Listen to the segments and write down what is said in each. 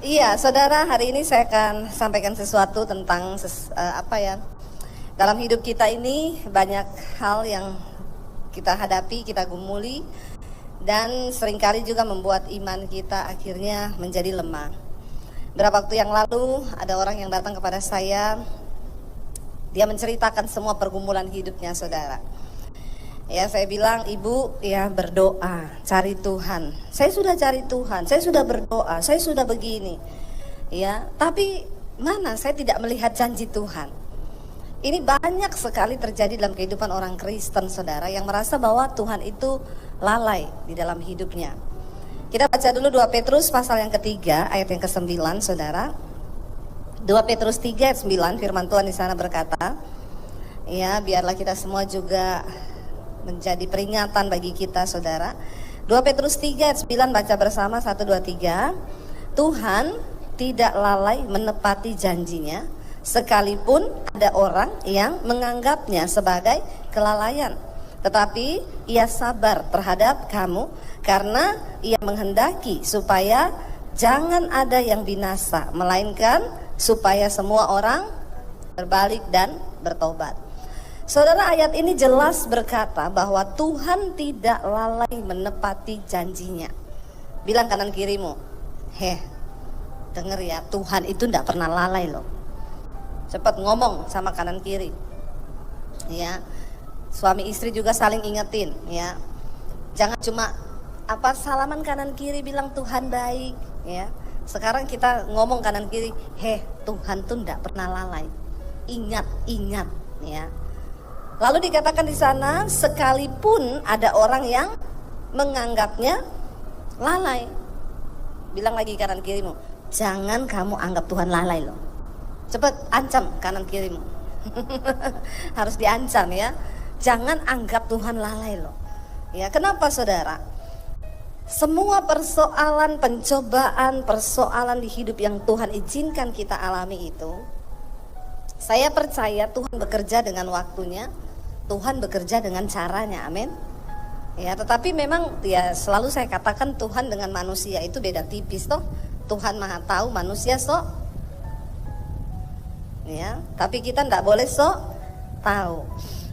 Iya, saudara, hari ini saya akan sampaikan sesuatu tentang dalam hidup kita ini banyak hal yang kita hadapi, kita gumuli, dan seringkali juga membuat iman kita akhirnya menjadi lemah. Beberapa waktu yang lalu ada orang yang datang kepada saya, dia menceritakan semua pergumulan hidupnya, saudara. Ya, saya bilang, ibu ya berdoa, cari Tuhan. Saya sudah cari Tuhan, saya sudah berdoa, saya sudah begini. Ya, tapi mana saya tidak melihat janji Tuhan. Ini banyak sekali terjadi dalam kehidupan orang Kristen, saudara, yang merasa bahwa Tuhan itu lalai di dalam hidupnya. Kita baca dulu 2 Petrus pasal yang ketiga ayat yang ke-9, saudara. 2 Petrus 3 ayat 9, firman Tuhan di sana berkata, ya biarlah kita semua juga menjadi peringatan bagi kita, saudara. 2 Petrus 3 ayat 9, baca bersama 1, 2, 3. Tuhan tidak lalai menepati janjinya, sekalipun ada orang yang menganggapnya sebagai kelalaian. Tetapi ia sabar terhadap kamu, karena ia menghendaki supaya jangan ada yang binasa, melainkan supaya semua orang berbalik dan bertobat. Saudara, ayat ini jelas berkata bahwa Tuhan tidak lalai menepati janjinya. Bilang kanan kirimu, denger ya, Tuhan itu tidak pernah lalai loh. Cepat ngomong sama kanan kiri. Ya, suami istri juga saling ingetin. Ya, jangan cuma salaman kanan kiri bilang Tuhan baik. Ya, sekarang kita ngomong kanan kiri, Tuhan tuh tidak pernah lalai. Ingat, ya. Lalu dikatakan di sana, sekalipun ada orang yang menganggapnya lalai. Bilang lagi kanan kirimu, jangan kamu anggap Tuhan lalai loh. Cepat ancam kanan kirimu. Harus diancam ya. Jangan anggap Tuhan lalai loh. Ya, kenapa saudara? Semua persoalan, pencobaan, persoalan di hidup yang Tuhan izinkan kita alami itu, saya percaya Tuhan bekerja dengan waktunya, Tuhan bekerja dengan caranya, amin. Ya, tetapi memang ya selalu saya katakan Tuhan dengan manusia itu beda tipis toh. Tuhan maha tahu, manusia sok. Ya, tapi kita tidak boleh sok tahu.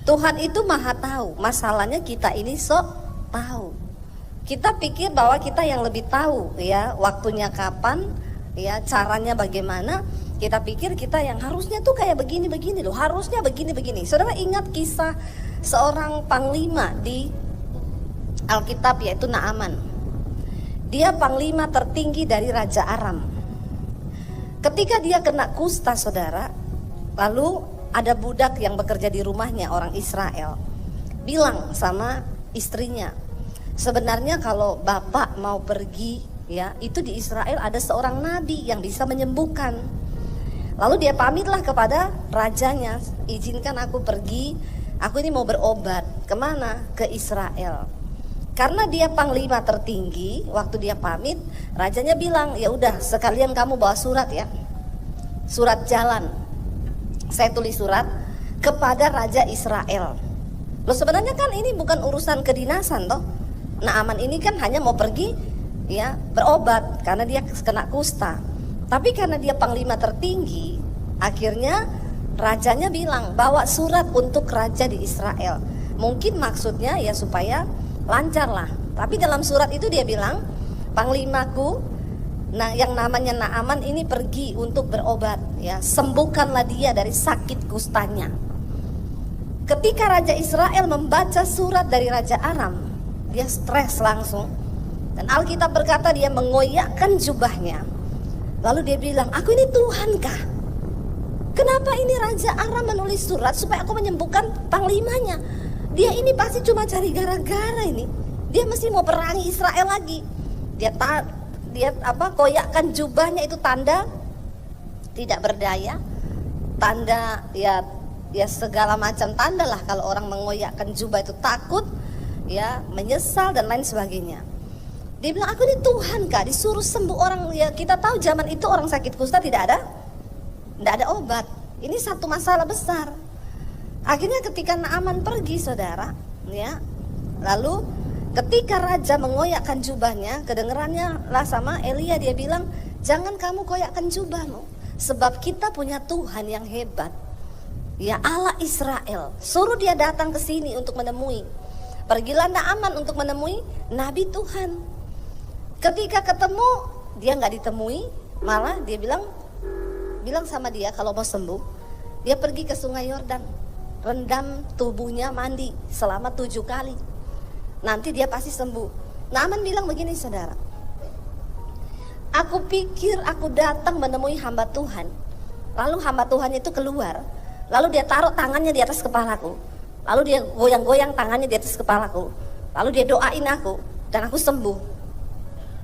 Tuhan itu maha tahu, masalahnya kita ini sok tahu. Kita pikir bahwa kita yang lebih tahu ya, waktunya kapan, ya caranya bagaimana. Kita pikir kita yang harusnya tuh kayak begini-begini loh, harusnya begini-begini. Saudara ingat kisah seorang panglima di Alkitab, yaitu Naaman. Dia panglima tertinggi dari Raja Aram. Ketika dia kena kusta, saudara, lalu ada budak yang bekerja di rumahnya, orang Israel, bilang sama istrinya, sebenarnya kalau bapak mau pergi, ya itu di Israel ada seorang nabi yang bisa menyembuhkan. Lalu dia pamitlah kepada rajanya, izinkan aku pergi, aku ini mau berobat. Kemana? Ke Israel. Karena dia panglima tertinggi, waktu dia pamit, rajanya bilang, ya udah sekalian kamu bawa surat ya, surat jalan. Saya tulis surat kepada Raja Israel. Loh sebenarnya kan ini bukan urusan kedinasan toh. Naaman ini kan hanya mau pergi ya berobat karena dia kena kusta. Tapi karena dia panglima tertinggi, akhirnya rajanya bilang bawa surat untuk raja di Israel. Mungkin maksudnya ya supaya lancar lah. Tapi dalam surat itu dia bilang, panglimaku, nah yang namanya Naaman ini pergi untuk berobat, ya sembuhkanlah dia dari sakit kustanya. Ketika Raja Israel membaca surat dari Raja Aram, dia stres langsung. Dan Alkitab berkata dia mengoyakkan jubahnya. Lalu dia bilang, aku ini Tuhan kah? Kenapa ini Raja Aram menulis surat supaya aku menyembuhkan panglimanya? Dia ini pasti cuma cari gara-gara ini. Dia mesti mau perangi Israel lagi. Dia koyakkan jubahnya, itu tanda tidak berdaya. Tanda ya segala macam tanda lah kalau orang mengoyakkan jubah itu, takut, ya menyesal dan lain sebagainya. Dia bilang, aku ini Tuhan kah disuruh sembuh orang? Ya kita tahu zaman itu orang sakit kusta tidak ada obat. Ini satu masalah besar. Akhirnya ketika Naaman pergi, saudara, ya, lalu ketika raja mengoyakkan jubahnya, kedengerannya lah sama Elia, dia bilang, Jangan kamu koyakkan jubahmu, sebab kita punya Tuhan yang hebat. Ya Allah Israel, suruh dia datang ke sini untuk menemui. Pergilah Naaman untuk menemui Nabi Tuhan. Ketika ketemu, dia nggak ditemui, malah dia bilang sama dia kalau mau sembuh, dia pergi ke sungai Yordan, rendam tubuhnya mandi selama 7 kali. Nanti dia pasti sembuh. Naaman bilang begini, saudara, aku pikir aku datang menemui hamba Tuhan. Lalu hamba Tuhan itu keluar, lalu dia taruh tangannya di atas kepalaku, lalu dia goyang-goyang tangannya di atas kepalaku, lalu dia doain aku, dan aku sembuh.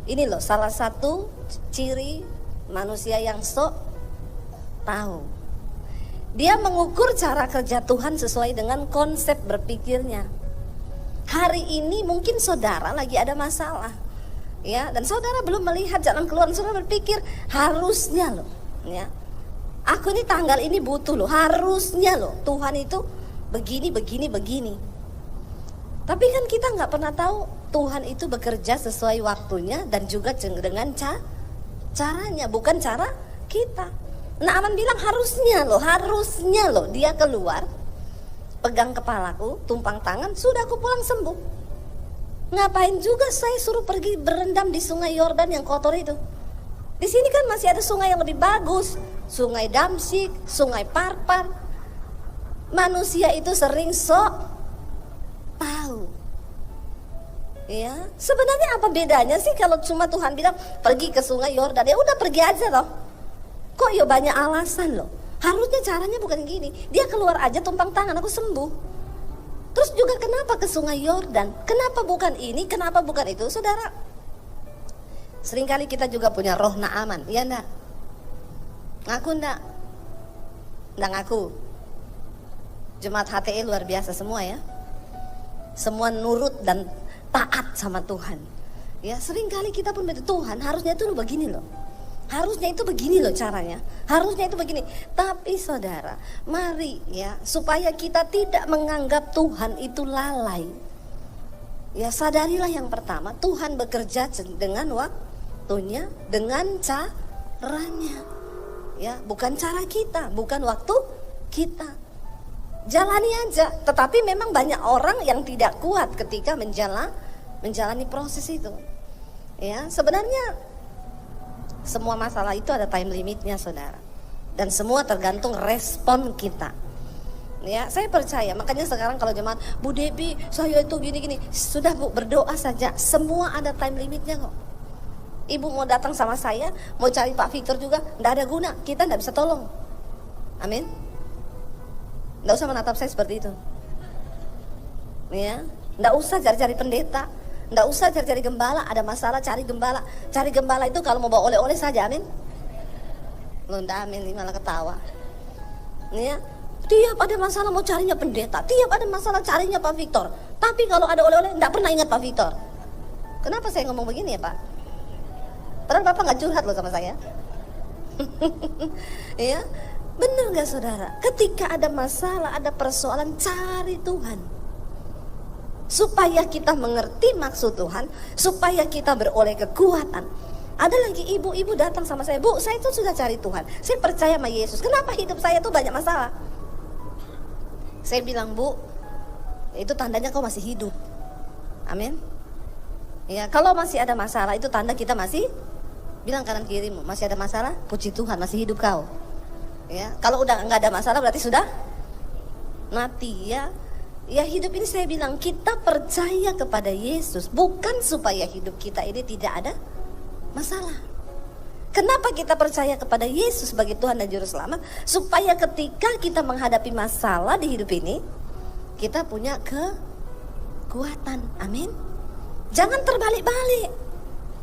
Ini loh salah satu ciri manusia yang sok tahu. Dia mengukur cara kerja Tuhan sesuai dengan konsep berpikirnya. Hari ini mungkin saudara lagi ada masalah, ya, dan saudara belum melihat jalan keluar. Saudara berpikir harusnya loh, ya, aku ini tanggal ini butuh loh, harusnya loh Tuhan itu begini. Tapi kan kita nggak pernah tahu Tuhan itu bekerja sesuai waktunya dan juga dengan caranya, bukan cara kita. Naaman bilang harusnya loh dia keluar, pegang kepalaku, tumpang tangan, sudah aku pulang sembuh. Ngapain juga saya suruh pergi berendam di sungai Yordan yang kotor itu? Di sini kan masih ada sungai yang lebih bagus, sungai Damsyik, sungai Parpar. Manusia itu sering sok tahu. Ya, sebenarnya apa bedanya sih kalau cuma Tuhan bilang pergi ke sungai Yordan, ya udah pergi aja loh. Kok ya banyak alasan loh. Harusnya caranya bukan gini. Dia keluar aja tumpang tangan, aku sembuh. Terus juga kenapa ke sungai Yordan? Kenapa bukan ini? Kenapa bukan itu? Saudara, seringkali kita juga punya roh Naaman, ya enggak? Ngaku enggak? Enggak ngaku. Jemaat HTE luar biasa semua ya. Semua nurut dan taat sama Tuhan. Ya, seringkali kita pun berkata, Tuhan harusnya itu begini loh. Harusnya itu begini loh caranya. Harusnya itu begini. Tapi saudara, mari ya, supaya kita tidak menganggap Tuhan itu lalai. Ya, sadarilah yang pertama, Tuhan bekerja dengan waktunya, dengan caranya. Ya, bukan cara kita, bukan waktu kita. Jalani aja. Tetapi memang banyak orang yang tidak kuat ketika menjalani proses itu. Ya, sebenarnya semua masalah itu ada time limitnya, saudara. Dan semua tergantung respon kita. Ya, saya percaya. Makanya sekarang kalau jemaat, Bu Debbie, saya itu gini-gini. Sudah Bu, berdoa saja. Semua ada time limitnya kok. Ibu mau datang sama saya, mau cari Pak Victor juga, tidak ada guna. Kita tidak bisa tolong. Amin. Tidak usah menatap saya seperti itu. Ya, tidak usah cari-cari pendeta. Nggak usah cari-cari gembala, ada masalah cari gembala. Cari gembala itu kalau mau bawa oleh-oleh saja, amin. Loh, nggak amin, ini malah ketawa. Ya, tiap ada masalah mau carinya pendeta, tiap ada masalah carinya Pak Victor. Tapi kalau ada oleh-oleh, nggak pernah ingat Pak Victor. Kenapa saya ngomong begini ya Pak? Padahal Bapak nggak curhat loh sama saya. Ya, benar nggak saudara? Ketika ada masalah, ada persoalan, cari Tuhan. Supaya kita mengerti maksud Tuhan, supaya kita beroleh kekuatan. Ada lagi ibu-ibu datang sama saya, Bu, saya itu sudah cari Tuhan, saya percaya sama Yesus, kenapa hidup saya tuh banyak masalah? Saya bilang, Bu, itu tandanya kau masih hidup. Amin. Ya, kalau masih ada masalah itu tanda kita masih, bilang kanan kirimu, masih ada masalah, puji Tuhan masih hidup kau. Ya, kalau udah nggak ada masalah berarti sudah mati ya. Ya, hidup ini saya bilang kita percaya kepada Yesus bukan supaya hidup kita ini tidak ada masalah. Kenapa kita percaya kepada Yesus sebagai Tuhan dan Juru Selamat? Supaya ketika kita menghadapi masalah di hidup ini, kita punya kekuatan. Amin. Jangan terbalik-balik.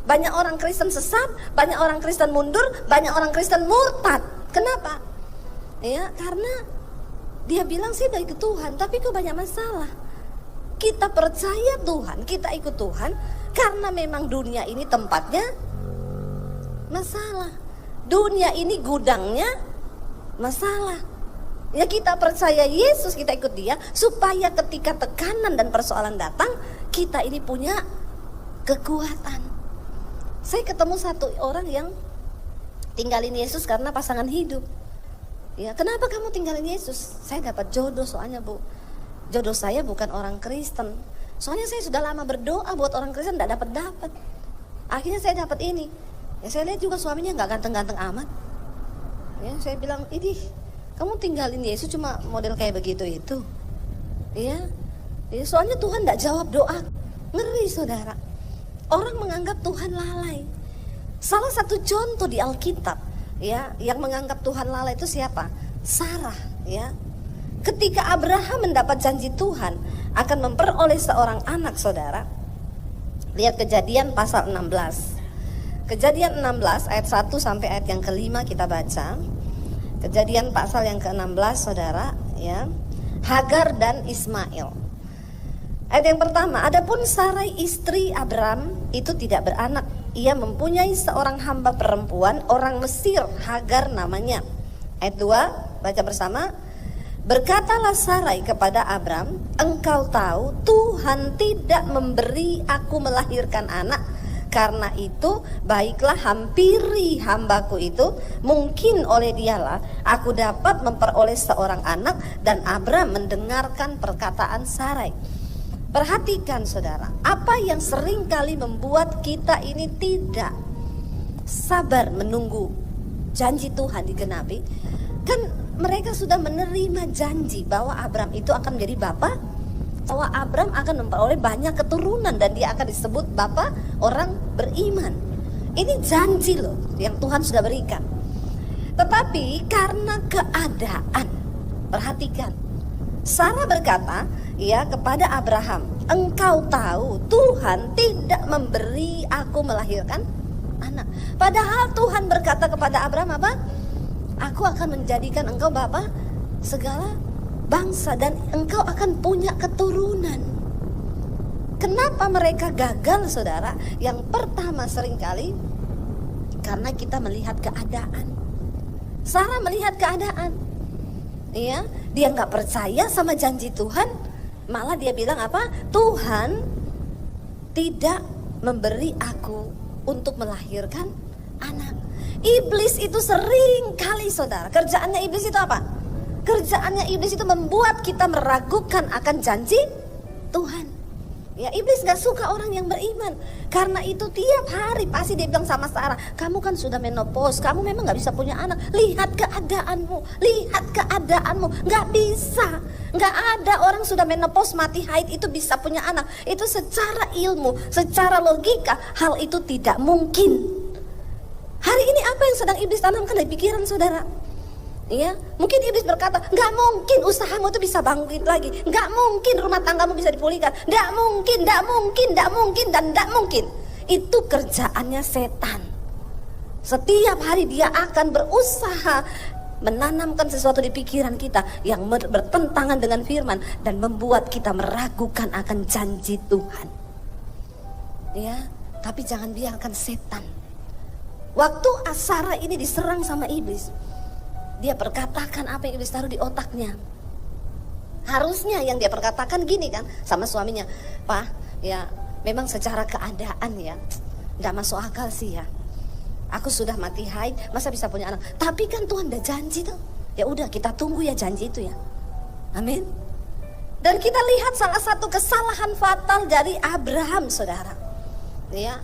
Banyak orang Kristen sesat, banyak orang Kristen mundur, banyak orang Kristen murtad. Kenapa? Ya, karena dia bilang sih udah ikut Tuhan, tapi kok banyak masalah. Kita percaya Tuhan, kita ikut Tuhan karena memang dunia ini tempatnya masalah. Dunia ini gudangnya masalah. Ya, kita percaya Yesus, kita ikut Dia supaya ketika tekanan dan persoalan datang, kita ini punya kekuatan. Saya ketemu satu orang yang tinggalin Yesus karena pasangan hidup. Ya, kenapa kamu tinggalin Yesus? Saya dapat jodoh soalnya, Bu. Jodoh saya bukan orang Kristen. Soalnya saya sudah lama berdoa buat orang Kristen, tidak dapat. Akhirnya saya dapat ini. Ya, saya lihat juga suaminya nggak ganteng-ganteng amat. Ya, saya bilang, ini kamu tinggalin Yesus cuma model kayak begitu itu. Ya, soalnya Tuhan tidak jawab doa. Ngeri, saudara. Orang menganggap Tuhan lalai. Salah satu contoh di Alkitab, ya, yang menganggap Tuhan lalai itu siapa? Sarah, ya. Ketika Abraham mendapat janji Tuhan akan memperoleh seorang anak, saudara. Lihat Kejadian pasal 16. Kejadian 16 ayat 1 sampai ayat yang kelima kita baca. Kejadian pasal yang ke-16, saudara, ya. Hagar dan Ismail. Ayat yang pertama, adapun Sarai istri Abram itu tidak beranak. Ia mempunyai seorang hamba perempuan orang Mesir, Hagar namanya. Ayat 2, baca bersama. Berkatalah Sarai kepada Abram, engkau tahu Tuhan tidak memberi aku melahirkan anak. Karena itu baiklah hampiri hambaku itu, mungkin oleh dialah aku dapat memperoleh seorang anak. Dan Abram mendengarkan perkataan Sarai. Perhatikan, saudara, apa yang sering kali membuat kita ini tidak sabar menunggu janji Tuhan digenapi. Kan mereka sudah menerima janji bahwa Abram itu akan menjadi bapa, bahwa Abram akan memperoleh banyak keturunan dan dia akan disebut bapa orang beriman. Ini janji loh yang Tuhan sudah berikan. Tetapi karena keadaan, perhatikan, Sarah berkata, ya, kepada Abraham, engkau tahu Tuhan tidak memberi aku melahirkan anak. Padahal Tuhan berkata kepada Abraham apa? Aku akan menjadikan engkau bapa segala bangsa dan engkau akan punya keturunan. Kenapa mereka gagal, saudara? Yang pertama seringkali karena kita melihat keadaan. Sarah melihat keadaan. Ya, dia nggak percaya sama janji Tuhan, malah dia bilang apa? Tuhan tidak memberi aku untuk melahirkan anak. Iblis itu sering kali, saudara, kerjaannya iblis itu apa? Kerjaannya iblis itu membuat kita meragukan akan janji Tuhan. Ya, iblis gak suka orang yang beriman. Karena itu tiap hari pasti dia bilang sama Sarah, kamu kan sudah menopause, kamu memang gak bisa punya anak. Lihat keadaanmu, lihat keadaanmu. Gak bisa, gak ada orang sudah menopause mati haid itu bisa punya anak. Itu secara ilmu, secara logika, hal itu tidak mungkin. Hari ini apa yang sedang iblis tanamkan di pikiran saudara? Ya, mungkin iblis berkata, nggak mungkin usahamu itu bisa bangkit lagi, nggak mungkin rumah tanggamu bisa dipulihkan, nggak mungkin, dan nggak mungkin. Itu kerjaannya setan. Setiap hari dia akan berusaha menanamkan sesuatu di pikiran kita yang bertentangan dengan firman dan membuat kita meragukan akan janji Tuhan. Ya, tapi jangan biarkan setan. Waktu Sarah ini diserang sama iblis, dia perkatakan apa yang iblis taruh di otaknya. Harusnya yang dia perkatakan gini kan sama suaminya, Pak, ya memang secara keadaan ya gak masuk akal sih ya. Aku sudah mati haid, masa bisa punya anak? Tapi kan Tuhan udah janji tuh. Ya udah kita tunggu ya janji itu ya. Amin. Dan kita lihat salah satu kesalahan fatal dari Abraham, saudara. Ya,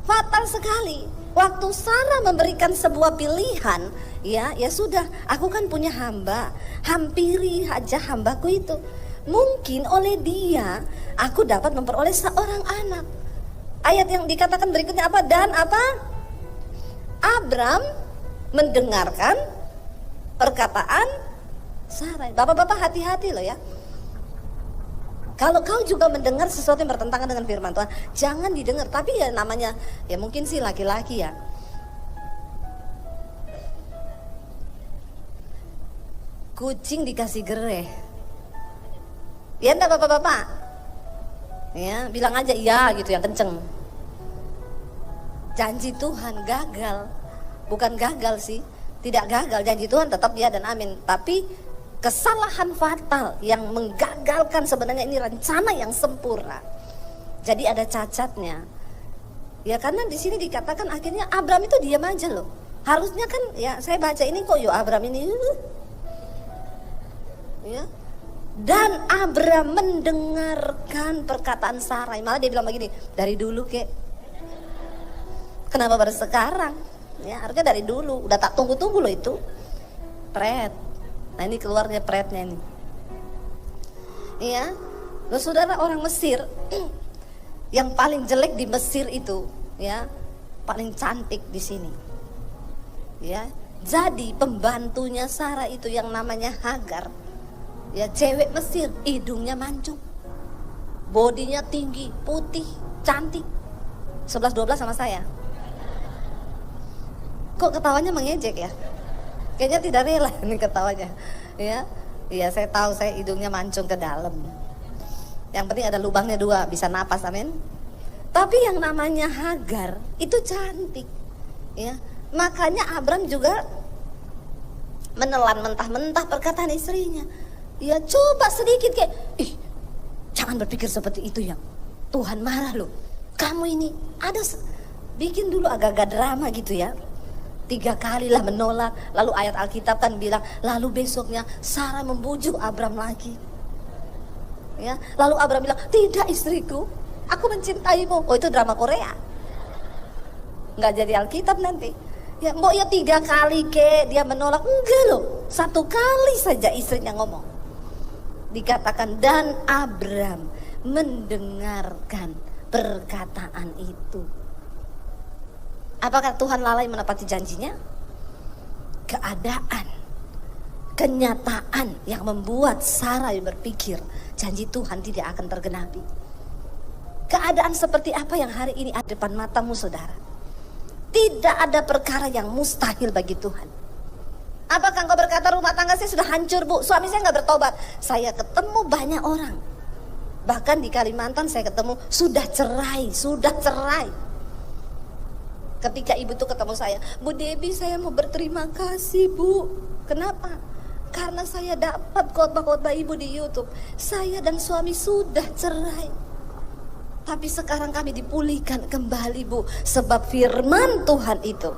fatal sekali. Waktu Sarah memberikan sebuah pilihan, ya sudah, aku kan punya hamba, hampiri aja hambaku itu. Mungkin oleh dia, aku dapat memperoleh seorang anak. Ayat yang dikatakan berikutnya apa? Dan apa? Abram mendengarkan perkataan Sarah. Bapak-bapak hati-hati loh ya. Kalau kau juga mendengar sesuatu yang bertentangan dengan firman Tuhan, jangan didengar. Tapi ya namanya, ya mungkin sih laki-laki ya. Kucing dikasih gereh. Ya enggak bapak-bapak? Ya, bilang aja iya gitu yang kenceng. Janji Tuhan gagal. Bukan gagal sih, tidak gagal. Janji Tuhan tetap ya dan amin. Tapi kesalahan fatal yang menggagalkan sebenarnya ini rencana yang sempurna. Jadi ada cacatnya. Ya karena di sini dikatakan akhirnya Abram itu diam aja loh. Harusnya kan ya saya baca ini kok Abram ini ya. Dan Abram mendengarkan perkataan Sarai. Malah dia bilang begini, dari dulu kek. Kenapa baru sekarang? Ya, harusnya dari dulu. Udah tak tunggu-tunggu loh itu. Pret. Nah ini keluarnya pretnya ini. Iya. Loh saudara, orang Mesir yang paling jelek di Mesir itu, ya, paling cantik di sini. Ya. Jadi pembantunya Sarah itu yang namanya Hagar. Ya, cewek Mesir, hidungnya mancung, bodinya tinggi, putih, cantik. 11-12 sama saya. Kok ketawanya mengejek ya? Kayaknya tidak rela nih ketawanya. Ya, iya saya tahu, saya hidungnya mancung ke dalam. Yang penting ada lubangnya 2, bisa napas, amin. Tapi yang namanya Hagar itu cantik. Ya, makanya Abram juga menelan mentah-mentah perkataan istrinya. Ya coba sedikit kayak, jangan berpikir seperti itu ya. Tuhan marah loh. Kamu ini ada bikin dulu agak-agak drama gitu ya. 3 kali lah menolak. Lalu ayat Alkitab kan bilang, lalu besoknya Sarah membujuk Abram lagi. Ya, lalu Abram bilang, tidak istriku, aku mencintaimu. Oh itu drama Korea. Nggak jadi Alkitab nanti. Ya mbok ya 3 kali ke dia menolak. Enggak loh, 1 kali saja istrinya ngomong. Dikatakan dan Abram mendengarkan perkataan itu. Apakah Tuhan lalai menepati janjinya? Keadaan, kenyataan yang membuat Sarai berpikir janji Tuhan tidak akan tergenapi. Keadaan seperti apa yang hari ini ada depan matamu saudara? Tidak ada perkara yang mustahil bagi Tuhan. Apakah engkau berkata rumah tangga saya sudah hancur bu, suami saya nggak bertobat? Saya ketemu banyak orang, bahkan di Kalimantan saya ketemu sudah cerai. Ketika ibu tuh ketemu saya, Bu Debbie saya mau berterima kasih bu. Kenapa? Karena saya dapat khotbah-khotbah ibu di YouTube. Saya dan suami sudah cerai, tapi sekarang kami dipulihkan kembali bu, sebab firman Tuhan itu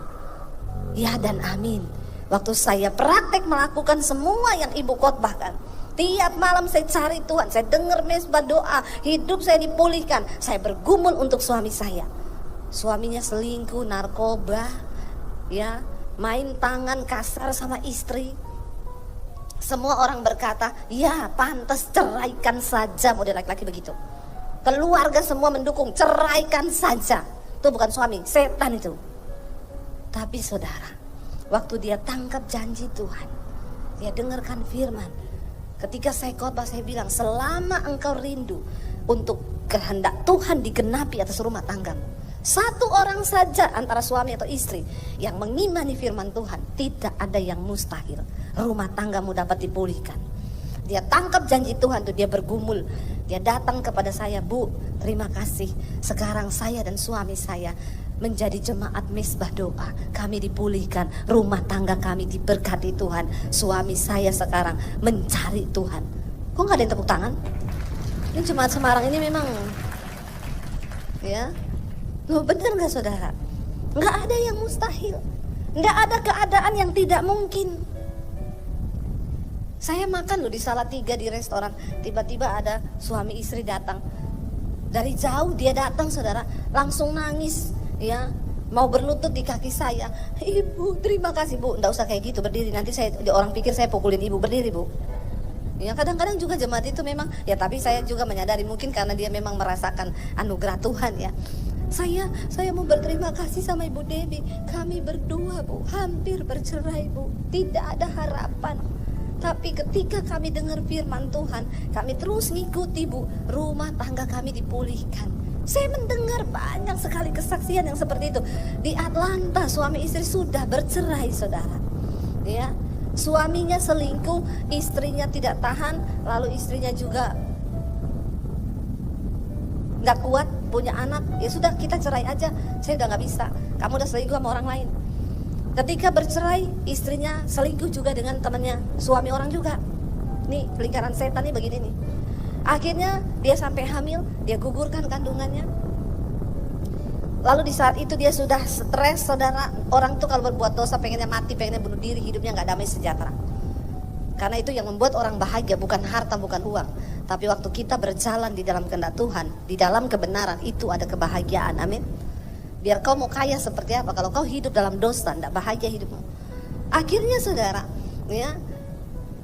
ya dan amin. Waktu saya praktek melakukan semua yang ibu khotbahkan, tiap malam saya cari Tuhan, saya dengar mesbah doa, hidup saya dipulihkan. Saya bergumul untuk suami saya. Suaminya selingkuh, narkoba, ya, main tangan kasar sama istri. Semua orang berkata, ya pantas ceraikan saja, model laki-laki begitu. Keluarga semua mendukung, ceraikan saja. Itu bukan suami, setan itu. Tapi saudara, waktu dia tangkap janji Tuhan, dia dengarkan firman. Ketika saya khotbah saya bilang, selama engkau rindu untuk kehendak Tuhan digenapi atas rumah tanggamu, 1 orang saja antara suami atau istri yang mengimani firman Tuhan, tidak ada yang mustahil. Rumah tanggamu dapat dipulihkan. Dia tangkap janji Tuhan tuh, dia bergumul. Dia datang kepada saya, Bu, terima kasih. Sekarang saya dan suami saya menjadi jemaat mesbah doa. Kami dipulihkan, rumah tangga kami diberkati Tuhan. Suami saya sekarang mencari Tuhan. Kok gak ada yang tepuk tangan? Ini jemaat Semarang ini memang, ya, loh benar gak saudara? Gak ada yang mustahil. Gak ada keadaan yang tidak mungkin. Saya makan loh di Salatiga di restoran, tiba-tiba ada suami istri datang. Dari jauh dia datang saudara, langsung nangis, ya, mau berlutut di kaki saya. Ibu, terima kasih bu. Nggak usah kayak gitu, berdiri. Nanti orang pikir saya pukulin ibu, berdiri bu. Ya kadang-kadang juga jemaat itu memang, ya tapi saya juga menyadari mungkin karena dia memang merasakan anugerah Tuhan ya. Saya mau berterima kasih sama Ibu Debbie. Kami berdua bu, hampir bercerai bu, tidak ada harapan. Tapi ketika kami dengar firman Tuhan, kami terus ngikuti bu, rumah tangga kami dipulihkan. Saya mendengar banyak sekali kesaksian yang seperti itu. Di Atlanta suami istri sudah bercerai saudara. Ya, suaminya selingkuh, istrinya tidak tahan, lalu istrinya juga nggak kuat, punya anak. Ya sudah kita cerai aja, saya udah nggak bisa. Kamu udah selingkuh sama orang lain. Ketika bercerai, istrinya selingkuh juga dengan temannya, suami orang juga. Nih lingkaran setan nih begini nih. Akhirnya dia sampai hamil, dia gugurkan kandungannya. Lalu di saat itu dia sudah stres, saudara. Orang tuh kalau berbuat dosa pengennya mati, pengennya bunuh diri, hidupnya gak damai sejahtera. Karena itu yang membuat orang bahagia bukan harta, bukan uang. Tapi waktu kita berjalan di dalam kehendak Tuhan, di dalam kebenaran, itu ada kebahagiaan. Amin. Biar kau mau kaya seperti apa, kalau kau hidup dalam dosa, tidak bahagia hidupmu. Akhirnya saudara, ya,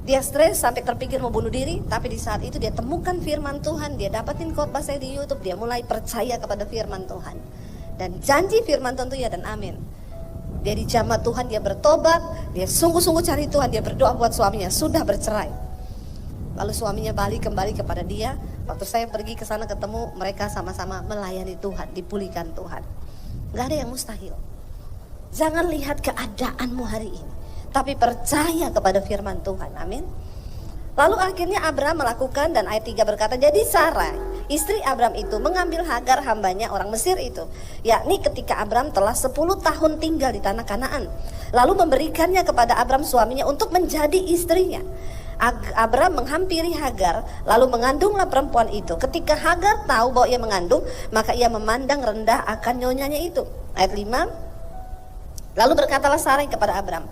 dia stres sampai terpikir mau bunuh diri. Tapi di saat itu dia temukan firman Tuhan, dia dapatin khotbah saya di YouTube, dia mulai percaya kepada firman Tuhan. Dan janji firman Tuhan itu ya dan amin. Dia dijamah Tuhan, dia bertobat, dia sungguh-sungguh cari Tuhan, dia berdoa buat suaminya, sudah bercerai. Lalu suaminya balik kembali kepada dia. Waktu saya pergi ke sana ketemu mereka sama-sama melayani Tuhan, dipulihkan Tuhan. Gak ada yang mustahil. Jangan lihat keadaanmu hari ini, tapi percaya kepada firman Tuhan. Amin. Lalu akhirnya Abram melakukan, dan ayat 3 berkata, jadi Sarai istri Abram itu mengambil Hagar hambanya orang Mesir itu, yakni ketika Abram telah 10 tahun tinggal di tanah Kanaan, lalu memberikannya kepada Abram suaminya untuk menjadi istrinya. Abram menghampiri Hagar, lalu mengandunglah perempuan itu. Ketika Hagar tahu bahwa ia mengandung, maka ia memandang rendah akan nyonyanya itu. Ayat 5, lalu berkatalah Sarai kepada Abram,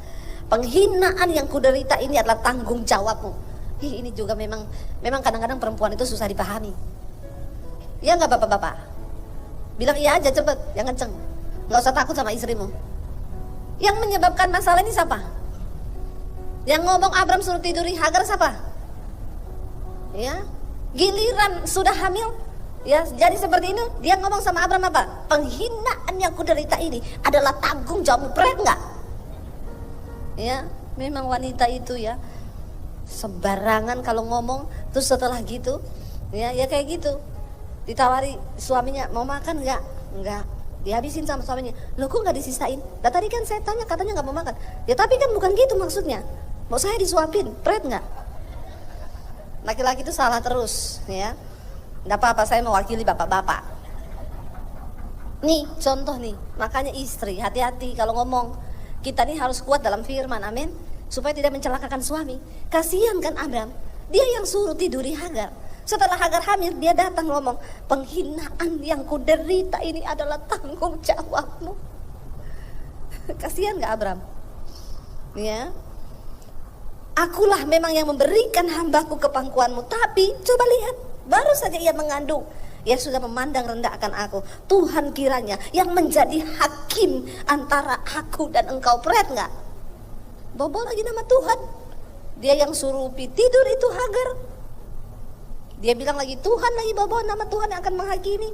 penghinaan yang kuderita ini adalah tanggung jawabmu. Ini juga memang kadang-kadang perempuan itu susah dipahami. Ya nggak bapak-bapak? Bilang iya aja cepet, yang kenceng. Nggak usah takut sama istrimu. Yang menyebabkan masalah ini siapa? Yang ngomong Abram suruh tiduri Hagar siapa? Ya, giliran sudah hamil, ya jadi seperti ini. Dia ngomong sama Abram apa? Penghinaan yang kuderita ini adalah tanggung jawabmu. Berat nggak? Ya, memang wanita itu ya sembarangan kalau ngomong. Terus setelah gitu, ya kayak gitu. Ditawari suaminya mau makan nggak? Nggak. Dihabisin sama suaminya. Loh kok nggak disisain? Nah, tadi kan saya tanya katanya nggak mau makan. Ya tapi kan bukan gitu maksudnya. Mau saya disuapin, pret nggak? Laki-laki itu salah terus, ya. Nggak apa-apa, saya mewakili bapak-bapak. Nih contoh nih, makanya istri hati-hati kalau ngomong. Kita nih harus kuat dalam firman, amin. Supaya tidak mencelakakan suami. Kasihan kan Abram, dia yang suruh tiduri Hagar. Setelah Hagar hamil, dia datang ngomong, penghinaan yang kuderita ini adalah tanggung jawabmu. Kasihan gak Abram? Ya, akulah memang yang memberikan hambaku ke pangkuanmu. Tapi coba lihat, baru saja ia mengandung, ia sudah memandang rendah akan aku. Tuhan kiranya yang menjadi hakim antara aku dan engkau. Pret gak? Bobo lagi nama Tuhan. Dia yang suruh tidur itu Hagar. Dia bilang lagi Tuhan lagi bawa nama Tuhan yang akan menghakimi.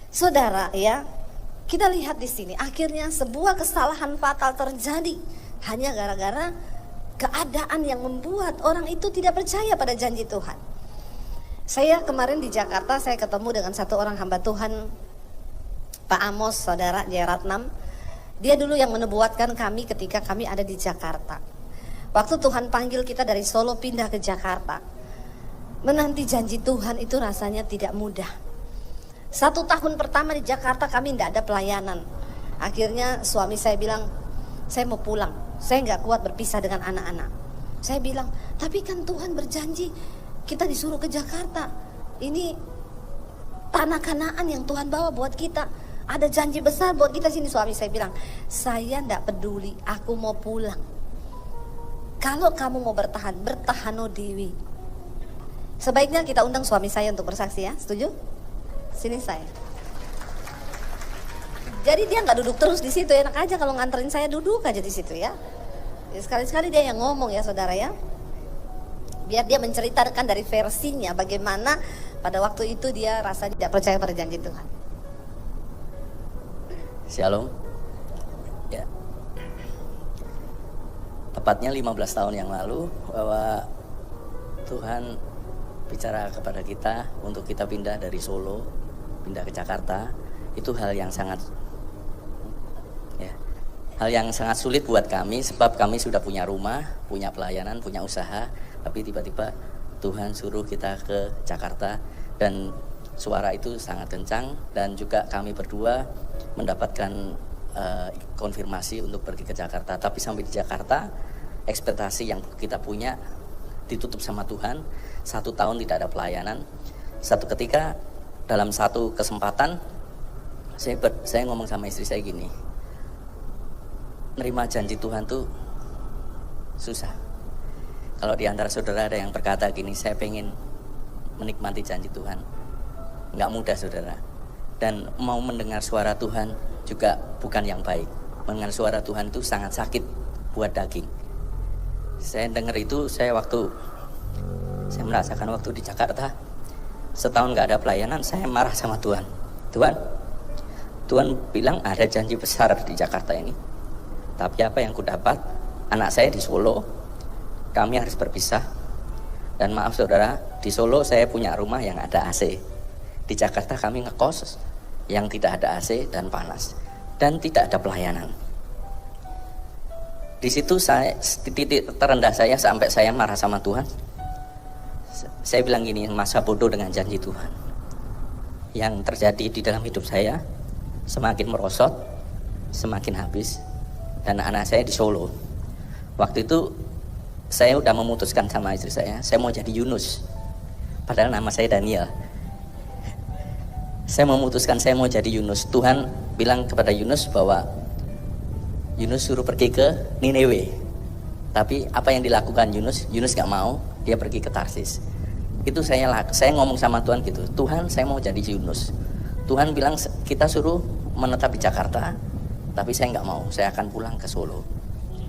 Saudara ya, kita lihat di sini akhirnya sebuah kesalahan fatal terjadi hanya gara-gara keadaan yang membuat orang itu tidak percaya pada janji Tuhan. Saya kemarin di Jakarta, saya ketemu dengan satu orang hamba Tuhan, Pak Amos, saudara Jeratnam. Dia dulu yang menubuatkan kami ketika kami ada di Jakarta. Waktu Tuhan panggil kita dari Solo pindah ke Jakarta, menanti janji Tuhan itu rasanya tidak mudah. 1 tahun pertama di Jakarta kami tidak ada pelayanan. Akhirnya suami saya bilang, saya mau pulang, saya nggak kuat berpisah dengan anak-anak. Saya bilang, tapi kan Tuhan berjanji kita disuruh ke Jakarta. Ini tanah Kanaan yang Tuhan bawa buat kita. Ada janji besar buat kita sini. Suami saya bilang, saya nggak peduli, aku mau pulang. Kalau kamu mau bertahan, bertahano dewi. Sebaiknya kita undang suami saya untuk bersaksi ya, setuju? Sini saya. Jadi dia nggak duduk terus di situ, enak aja kalau nganterin saya duduk aja di situ ya. Sekali-sekali dia yang ngomong ya saudara ya. Biar dia menceritakan dari versinya bagaimana pada waktu itu dia rasa tidak percaya pada janji Tuhan. Shalom. Ya. Tepatnya 15 tahun yang lalu bahwa Tuhan bicara kepada kita untuk kita pindah dari Solo, pindah ke Jakarta. Itu hal yang sangat sulit buat kami, sebab kami sudah punya rumah, punya pelayanan, punya usaha, tapi tiba-tiba Tuhan suruh kita ke Jakarta dan suara itu sangat kencang, dan juga kami berdua mendapatkan konfirmasi untuk pergi ke Jakarta. Tapi sampai di Jakarta, ekspektasi yang kita punya ditutup sama Tuhan. 1 tahun tidak ada pelayanan. Satu ketika dalam satu kesempatan Saya ngomong sama istri saya gini, nerima janji Tuhan tuh susah. Kalau di antara saudara ada yang berkata gini, saya pengen menikmati janji Tuhan, nggak mudah saudara. Dan mau mendengar suara Tuhan juga bukan yang baik. Mendengar suara Tuhan itu sangat sakit buat daging. Saya dengar itu, saya merasakan waktu di Jakarta, setahun nggak ada pelayanan, saya marah sama Tuhan. Tuhan bilang ada janji besar di Jakarta ini, tapi apa yang ku dapat? Anak saya di Solo, kami harus berpisah. Dan maaf saudara, di Solo saya punya rumah yang ada AC. Di Jakarta kami ngekos yang tidak ada AC dan panas, dan tidak ada pelayanan. Di situ titik terendah saya sampai saya marah sama Tuhan. Saya bilang gini, masa bodoh dengan janji Tuhan. Yang terjadi di dalam hidup saya semakin merosot, semakin habis. Dan anak saya di Solo. Waktu itu saya udah memutuskan sama istri saya mau jadi Yunus. Padahal nama saya Daniel. Saya memutuskan saya mau jadi Yunus. Tuhan bilang kepada Yunus bahwa Yunus suruh pergi ke Niniwe. Tapi apa yang dilakukan Yunus gak mau, dia pergi ke Tarsis. Itu saya ngomong sama Tuhan gitu, Tuhan saya mau jadi Yunus. Tuhan bilang kita suruh menetap di Jakarta, tapi saya nggak mau, saya akan pulang ke Solo.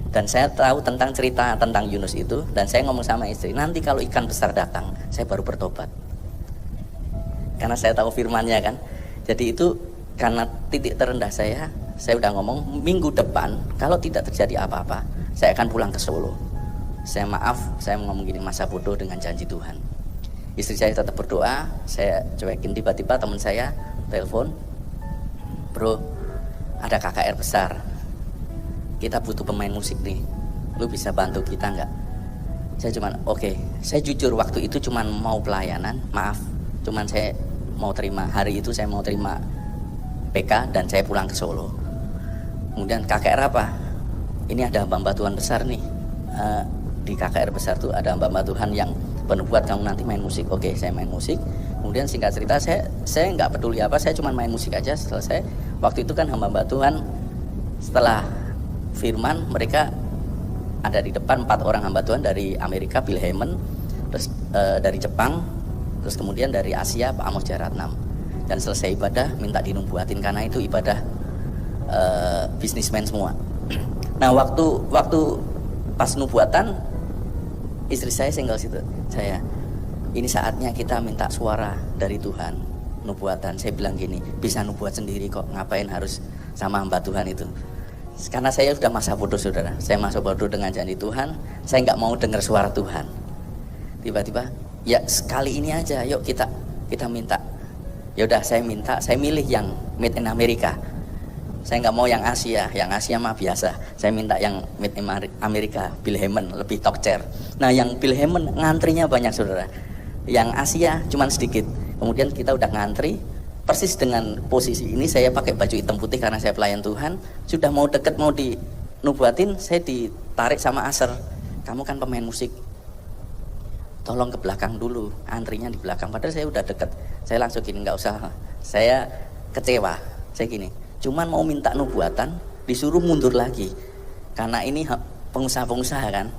Dan saya tahu tentang cerita tentang Yunus itu, dan saya ngomong sama istri, nanti kalau ikan besar datang, saya baru bertobat. Karena saya tahu firman-Nya kan. Jadi itu karena titik terendah saya udah ngomong minggu depan kalau tidak terjadi apa-apa, saya akan pulang ke Solo. Saya ngomong gini, masa bodoh dengan janji Tuhan. Istri saya tetap berdoa, saya cuekin. Tiba-tiba teman saya telepon, bro, ada KKR besar, kita butuh pemain musik nih, lu bisa bantu kita nggak? Saya cuman oke. Saya jujur waktu itu cuman mau pelayanan, maaf, cuman saya mau terima, hari itu saya mau terima PK dan saya pulang ke Solo. Kemudian KKR apa? Ini ada hamba Tuhan besar nih, di KKR besar tuh ada hamba Tuhan yang penubuat kamu nanti main musik. Oke, saya main musik. Kemudian singkat cerita saya nggak peduli apa, saya cuma main musik aja. Selesai. Waktu itu kan hamba Tuhan setelah firman mereka ada di depan 4 orang hamba Tuhan dari Amerika, Bill Heyman, terus dari Jepang, terus kemudian dari Asia Pak Amos Jaratnam. Dan selesai ibadah minta dinubuatin karena itu ibadah bisnismen semua. Nah waktu pas nubuatan istri saya single situ. Ini saatnya kita minta suara dari Tuhan, nubuatan. Saya bilang gini, bisa nubuat sendiri kok, ngapain harus sama hamba Tuhan itu. Karena saya sudah masa bodoh saudara, saya masa bodoh dengan janji Tuhan, saya nggak mau dengar suara Tuhan. Tiba-tiba, ya sekali ini aja, yuk kita minta. Ya udah saya milih yang made in Amerika. Saya nggak mau yang Asia mah biasa. Saya minta yang made in Amerika, Bill Heyman, lebih talk chair. Nah yang Bill Heyman ngantrinya banyak saudara, yang Asia cuman sedikit. Kemudian kita udah ngantri, persis dengan posisi ini saya pakai baju hitam putih karena saya pelayan Tuhan. Sudah mau deket mau dinubuatin, saya ditarik sama Aser, kamu kan pemain musik, tolong ke belakang dulu, antrinya di belakang. Padahal saya udah deket. Saya langsung gini, nggak usah, saya kecewa. Saya gini, cuman mau minta nubuatan disuruh mundur lagi karena ini pengusaha-pengusaha kan,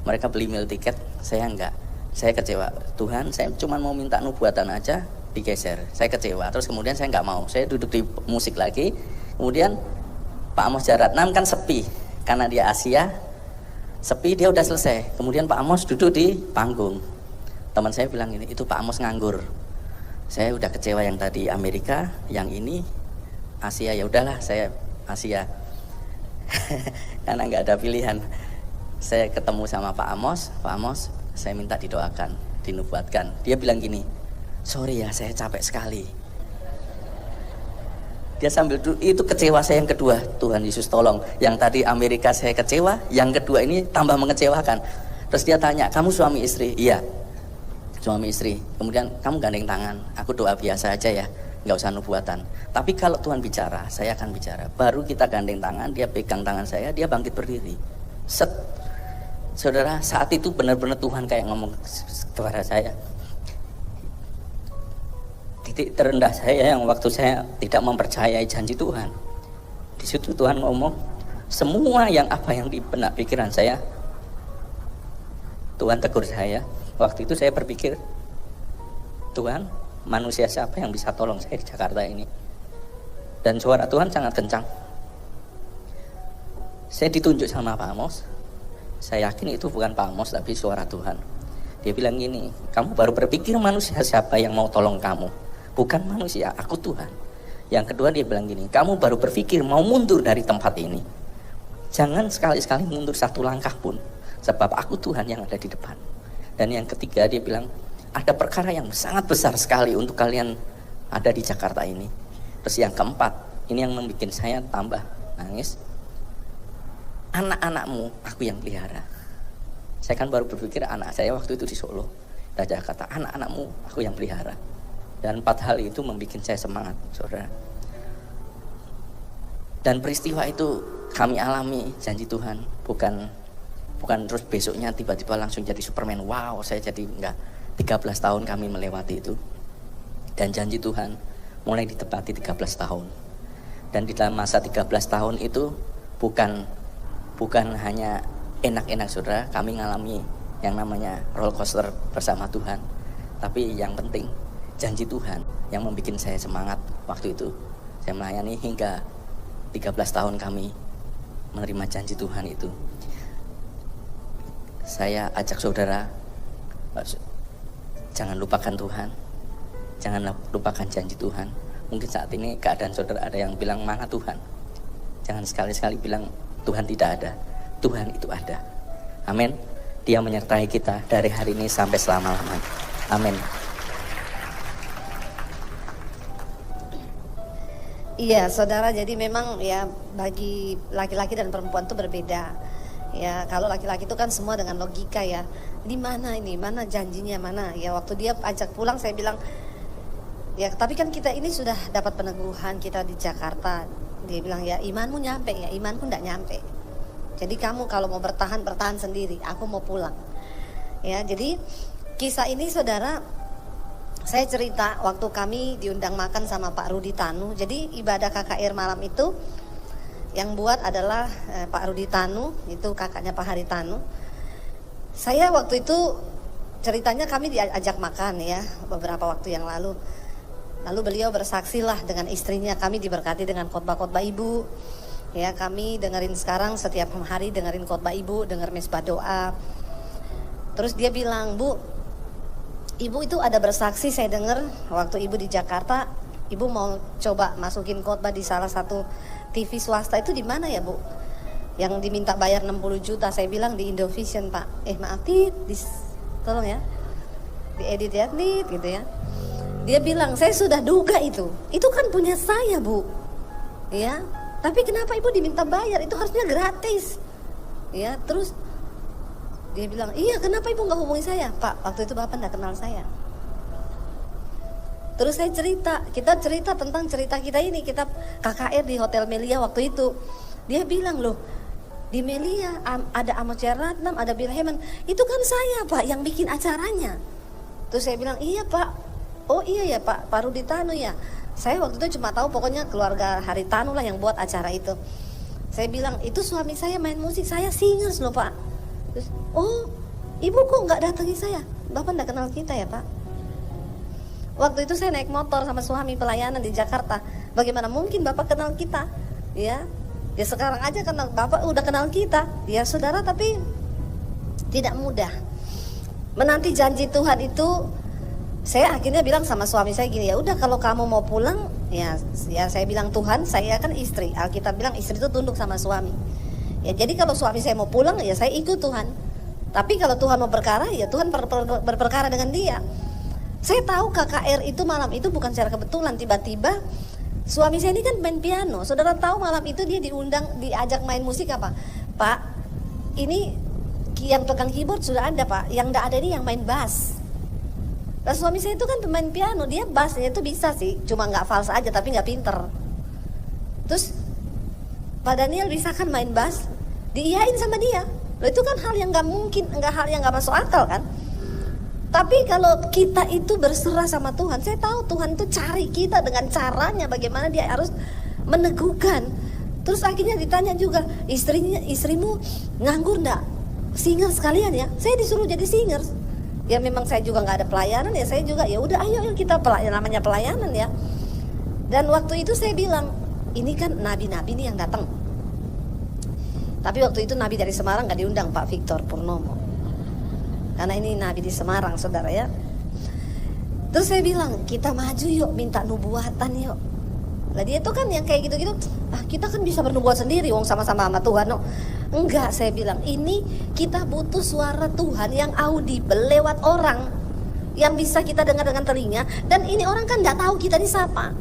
mereka beli meal tiket, saya enggak. Saya kecewa, Tuhan saya cuman mau minta nubuatan aja digeser. Saya kecewa, terus kemudian saya nggak mau, saya duduk di musik lagi. Kemudian Pak Amos Jaratnam kan sepi karena dia Asia, sepi, dia udah selesai. Kemudian Pak Amos duduk di panggung. Teman saya bilang ini, itu Pak Amos nganggur. Saya udah kecewa yang tadi Amerika, yang ini Asia, ya udahlah saya Asia. Karena nggak ada pilihan. Saya ketemu sama Pak Amos, saya minta didoakan, dinubuatkan. Dia bilang gini, sorry ya saya capek sekali. Dia sambil itu kecewa saya yang kedua. Tuhan Yesus tolong, yang tadi Amerika saya kecewa, yang kedua ini tambah mengecewakan. Terus dia tanya, kamu suami istri? Iya, suami istri. Kemudian kamu gandeng tangan, aku doa biasa aja ya, nggak usah nubuatan. Tapi kalau Tuhan bicara, saya akan bicara. Baru kita gandeng tangan, dia pegang tangan saya, dia bangkit berdiri. Set. Saudara, saat itu benar-benar Tuhan kayak ngomong kepada saya, titik terendah saya yang waktu saya tidak mempercayai janji Tuhan. Di situ Tuhan ngomong, semua yang apa yang di benak pikiran saya, Tuhan tegur saya. Waktu itu saya berpikir, Tuhan, manusia siapa yang bisa tolong saya di Jakarta ini? Dan suara Tuhan sangat kencang. Saya ditunjuk sama Pak Amos. Saya yakin itu bukan Pak Amos, tapi suara Tuhan. Dia bilang gini, kamu baru berpikir manusia siapa yang mau tolong kamu. Bukan manusia, aku Tuhan. Yang kedua dia bilang gini, kamu baru berpikir mau mundur dari tempat ini. Jangan sekali-sekali mundur satu langkah pun, sebab aku Tuhan yang ada di depan. Dan yang ketiga dia bilang, ada perkara yang sangat besar sekali untuk kalian ada di Jakarta ini. Terus yang keempat, ini yang membuat saya tambah nangis. Anak-anakmu aku yang pelihara. Saya kan baru berpikir anak saya waktu itu di Solo. Raja kata, anak-anakmu aku yang pelihara. Dan 4 hal itu membuat saya semangat, saudara. Dan peristiwa itu kami alami janji Tuhan, bukan terus besoknya tiba-tiba langsung jadi Superman. Wow, saya jadi enggak. 13 tahun kami melewati itu. Dan janji Tuhan mulai ditepati 13 tahun. Dan di dalam masa 13 tahun itu bukan hanya enak-enak, saudara, kami ngalami yang namanya roller coaster bersama Tuhan. Tapi yang penting janji Tuhan yang membuat saya semangat waktu itu. Saya melayani hingga 13 tahun kami menerima janji Tuhan itu. Saya ajak saudara, jangan lupakan Tuhan, jangan lupakan janji Tuhan. Mungkin saat ini keadaan saudara ada yang bilang mana Tuhan. Jangan sekali-sekali bilang Tuhan tidak ada. Tuhan itu ada. Amin. Dia menyertai kita dari hari ini sampai selama-lamanya. Amin. Iya, saudara, jadi memang ya bagi laki-laki dan perempuan itu berbeda. Ya, kalau laki-laki itu kan semua dengan logika ya. Di mana ini? Mana janjinya? Mana? Ya, waktu dia ajak pulang saya bilang, ya tapi kan kita ini sudah dapat peneguhan kita di Jakarta. Dia bilang, ya imanmu nyampe, ya imanku enggak nyampe. Jadi kamu kalau mau bertahan sendiri, aku mau pulang. Ya, jadi kisah ini saudara, saya cerita waktu kami diundang makan sama Pak Rudi Tanu. Jadi ibadah KKR malam itu yang buat adalah Pak Rudi Tanu, itu kakaknya Pak Hari Tanu. Saya waktu itu ceritanya kami diajak makan ya beberapa waktu yang lalu. Lalu beliau bersaksilah dengan istrinya, kami diberkati dengan khotbah-khotbah ibu. Ya, kami dengerin sekarang setiap hari dengerin khotbah ibu, denger mesbah doa. Terus dia bilang, Bu, ibu itu ada bersaksi, saya dengar waktu ibu di Jakarta, ibu mau coba masukin khotbah di salah satu TV swasta, itu di mana ya Bu? Yang diminta bayar 60 juta, saya bilang di Indovision Pak. Maaf tolong ya, diedit ya, gitu ya. Dia bilang, saya sudah duga itu kan punya saya Bu, ya. Tapi kenapa ibu diminta bayar? Itu harusnya gratis. Ya, terus dia bilang, iya kenapa ibu gak hubungi saya? Pak, waktu itu bapak gak kenal saya. Terus saya kita cerita tentang cerita kita ini, kita KKR di Hotel Melia waktu itu. Dia bilang, loh di Melia ada Amos Ratnam, ada Bill Heman, itu kan saya Pak yang bikin acaranya. Terus saya bilang, iya Pak, oh iya ya Pak Rudi Tanu ya. Saya waktu itu cuma tahu pokoknya keluarga Hari Tanu lah yang buat acara itu. Saya bilang, itu suami saya main musik, saya singers loh Pak. Terus, oh ibu kok nggak datangi saya? Bapak nggak kenal kita ya Pak? Waktu itu saya naik motor sama suami pelayanan di Jakarta. Bagaimana mungkin Bapak kenal kita? Ya sekarang aja kenal, Bapak udah kenal kita. Ya saudara, tapi tidak mudah menanti janji Tuhan itu. Saya akhirnya bilang sama suami saya gini, ya udah kalau kamu mau pulang, ya saya bilang Tuhan, saya kan istri. Alkitab bilang istri itu tunduk sama suami. Ya jadi kalau suami saya mau pulang, ya saya ikut Tuhan. Tapi kalau Tuhan mau berperkara, ya Tuhan berperkara dengan dia. Saya tahu KKR itu malam itu bukan secara kebetulan, tiba-tiba suami saya ini kan main piano. Saudara tahu malam itu dia diajak main musik apa? Pak, ini yang pegang keyboard sudah ada Pak, yang enggak ada ini yang main bass. Nah, suami saya itu kan pemain piano, dia bassnya itu bisa sih, cuma nggak fals aja tapi nggak pinter. Terus Pak Daniel bisa kan main bass, diiyain sama dia. Loh, itu kan hal yang nggak mungkin, hal yang nggak masuk akal kan. Tapi kalau kita itu berserah sama Tuhan, saya tahu Tuhan itu cari kita dengan caranya bagaimana dia harus meneguhkan. Terus akhirnya ditanya juga, istrimu nganggur enggak? Singer sekalian ya. Saya disuruh jadi singer. Ya memang saya juga nggak ada pelayanan ya, saya juga ya udah ayo kita namanya pelayanan ya. Dan waktu itu saya bilang, ini kan nabi-nabi nih yang datang. Tapi waktu itu nabi dari Semarang nggak diundang, Pak Victor Purnomo. Karena ini nabi di Semarang, saudara ya. Terus saya bilang, kita maju yuk, minta nubuatan yuk. Lah dia tuh kan yang kayak gitu-gitu, kita kan bisa bernubuat sendiri, wong sama-sama sama Tuhan. No. Enggak, saya bilang, ini kita butuh suara Tuhan yang audible lewat orang, yang bisa kita dengar dengan telinga. Dan ini orang kan nggak tahu kita ini siapa.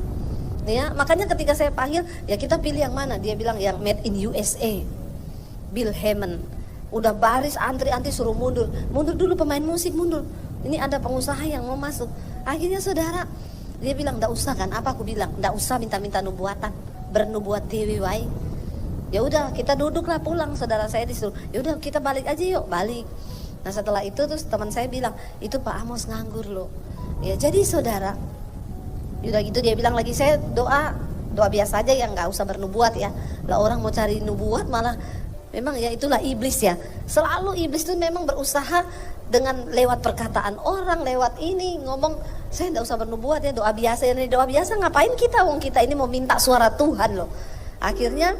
Ya, makanya ketika saya panggil, ya kita pilih yang mana? Dia bilang yang made in USA, Bill Hammond. Udah baris antri-antri suruh mundur dulu pemain musik, mundur. Ini ada pengusaha yang mau masuk. Akhirnya saudara, dia bilang enggak usah kan? Apa aku bilang? Enggak usah minta-minta nubuatan, bernubuat dewi wae. Ya udah, kita duduklah pulang, saudara saya disuruh. Ya udah kita balik aja yuk, balik. Nah setelah itu terus teman saya bilang, itu Pak Amos nganggur loh. Ya jadi saudara, udah gitu dia bilang lagi, saya doa biasa aja yang enggak usah bernubuat ya. Lah orang mau cari nubuat malah. Memang ya itulah iblis ya. Selalu iblis itu memang berusaha dengan lewat perkataan orang, lewat ini ngomong, saya tidak usah bernubuat ya, doa biasa. Ini doa biasa ngapain kita, wong kita ini mau minta suara Tuhan loh. Akhirnya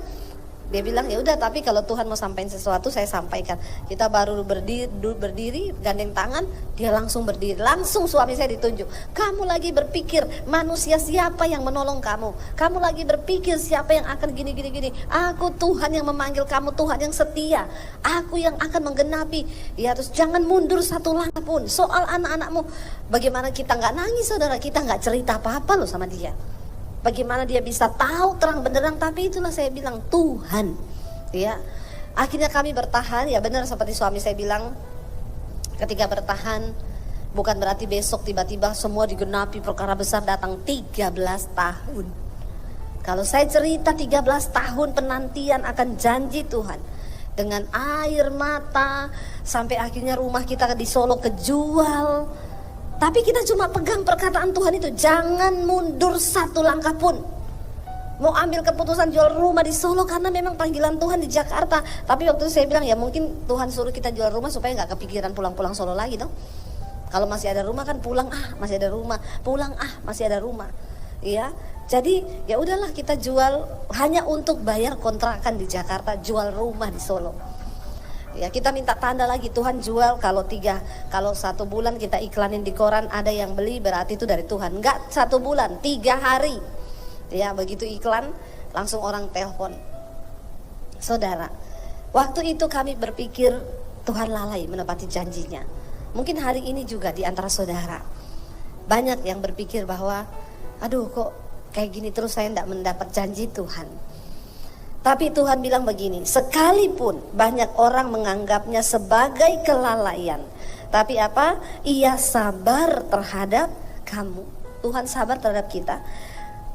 dia bilang ya udah, tapi kalau Tuhan mau sampaikan sesuatu saya sampaikan. Kita baru berdiri gandeng tangan, dia langsung berdiri. Langsung suami saya ditunjuk. Kamu lagi berpikir manusia siapa yang menolong kamu? Kamu lagi berpikir siapa yang akan gini. Aku Tuhan yang memanggil kamu, Tuhan yang setia. Aku yang akan menggenapi. Ya terus jangan mundur satu langkah pun. Soal anak-anakmu, bagaimana kita nggak nangis saudara? Kita nggak cerita apa-apa loh sama dia. Bagaimana dia bisa tahu terang benderang, tapi itulah saya bilang Tuhan ya. Akhirnya kami bertahan, ya benar seperti suami saya bilang, ketika bertahan bukan berarti besok tiba-tiba semua digenapi, perkara besar datang. 13 tahun. Kalau saya cerita 13 tahun penantian akan janji Tuhan, dengan air mata, sampai akhirnya rumah kita di Solo kejual. Tapi kita cuma pegang perkataan Tuhan itu, jangan mundur satu langkah pun. Mau ambil keputusan jual rumah di Solo karena memang panggilan Tuhan di Jakarta. Tapi waktu itu saya bilang ya mungkin Tuhan suruh kita jual rumah supaya nggak kepikiran pulang-pulang Solo lagi dong. Kalau masih ada rumah kan pulang, masih ada rumah, pulang, masih ada rumah. Ya, jadi ya udahlah kita jual hanya untuk bayar kontrakan di Jakarta, jual rumah di Solo. Ya kita minta tanda lagi, Tuhan jual kalau 1 bulan kita iklanin di koran ada yang beli berarti itu dari Tuhan. Enggak 1 bulan, 3 hari. Ya begitu iklan langsung orang telepon. Saudara, waktu itu kami berpikir Tuhan lalai menepati janjinya. Mungkin hari ini juga di antara saudara banyak yang berpikir bahwa aduh kok kayak gini terus saya tidak mendapat janji Tuhan. Tapi Tuhan bilang begini, sekalipun banyak orang menganggapnya sebagai kelalaian, tapi apa? Ia sabar terhadap kamu. Tuhan sabar terhadap kita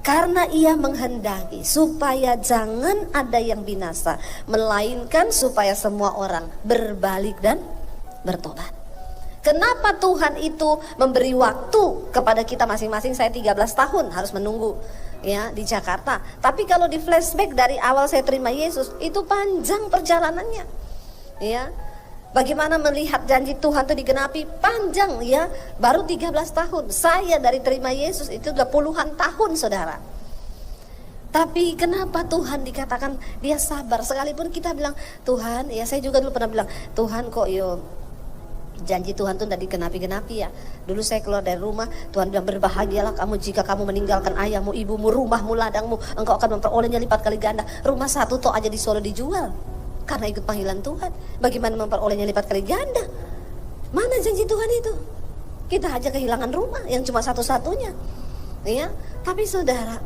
karena ia menghendaki supaya jangan ada yang binasa, melainkan supaya semua orang berbalik dan bertobat. Kenapa Tuhan itu memberi waktu kepada kita masing-masing? Saya 13 tahun harus menunggu ya di Jakarta. Tapi kalau di flashback dari awal saya terima Yesus, itu panjang perjalanannya. Ya. Bagaimana melihat janji Tuhan itu digenapi panjang ya. Baru 13 tahun. Saya dari terima Yesus itu udah puluhan tahun, Saudara. Tapi kenapa Tuhan dikatakan dia sabar? Sekalipun kita bilang, Tuhan, ya saya juga dulu pernah bilang, Tuhan kok janji Tuhan tuh tidak digenapi-genapi ya. Dulu saya keluar dari rumah, Tuhan bilang berbahagialah kamu jika kamu meninggalkan ayahmu, ibumu, rumahmu, ladangmu, engkau akan memperolehnya lipat kali ganda. Rumah satu toh aja di Solo dijual karena ikut panggilan Tuhan. Bagaimana memperolehnya lipat kali ganda? Mana janji Tuhan itu? Kita aja kehilangan rumah yang cuma satu-satunya. Ya, tapi saudara,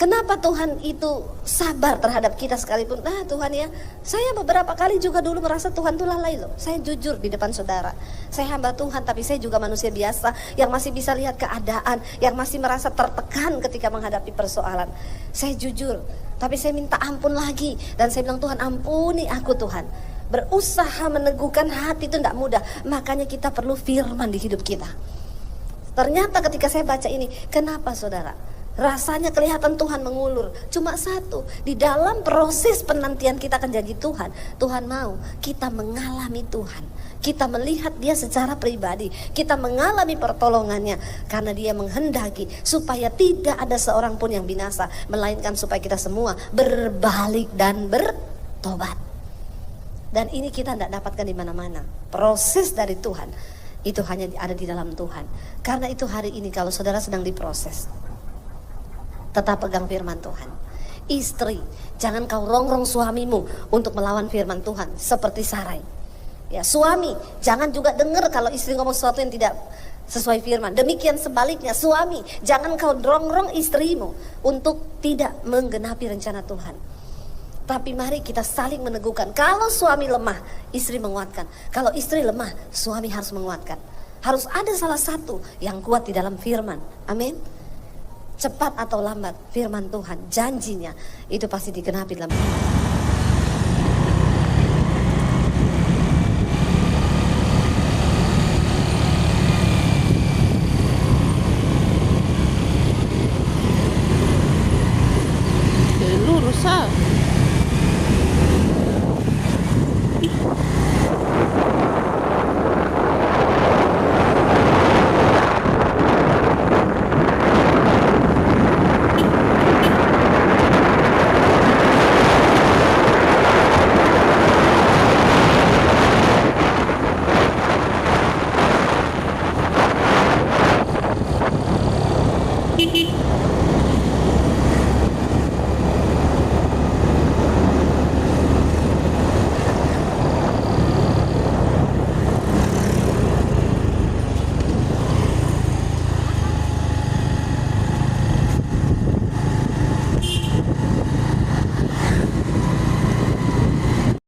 kenapa Tuhan itu sabar terhadap kita sekalipun? Tuhan ya, saya beberapa kali juga dulu merasa Tuhan itu lalai loh. Saya jujur di depan saudara, saya hamba Tuhan, tapi saya juga manusia biasa yang masih bisa lihat keadaan, yang masih merasa tertekan ketika menghadapi persoalan. Saya jujur, tapi saya minta ampun lagi. Dan saya bilang, Tuhan ampuni aku Tuhan. Berusaha meneguhkan hati itu tidak mudah. Makanya kita perlu firman di hidup kita. Ternyata ketika saya baca ini, kenapa saudara? Rasanya kelihatan Tuhan mengulur. Cuma satu, di dalam proses penantian kita akan janji Tuhan, Tuhan mau kita mengalami Tuhan. Kita melihat dia secara pribadi. Kita mengalami pertolongannya. Karena dia menghendaki supaya tidak ada seorang pun yang binasa. Melainkan supaya kita semua berbalik dan bertobat. Dan ini kita tidak dapatkan di mana-mana. Proses dari Tuhan itu hanya ada di dalam Tuhan. Karena itu hari ini kalau saudara sedang diproses, tetap pegang firman Tuhan. Istri, jangan kau rongrong suamimu untuk melawan firman Tuhan seperti Sarai. Ya, suami, jangan juga dengar kalau istri ngomong sesuatu yang tidak sesuai firman. Demikian sebaliknya, suami, jangan kau rongrong istrimu untuk tidak menggenapi rencana Tuhan. Tapi mari kita saling meneguhkan. Kalau suami lemah, istri menguatkan. Kalau istri lemah, suami harus menguatkan. Harus ada salah satu yang kuat di dalam firman. Amin. Cepat atau lambat, firman Tuhan, janjinya itu pasti digenapi dalam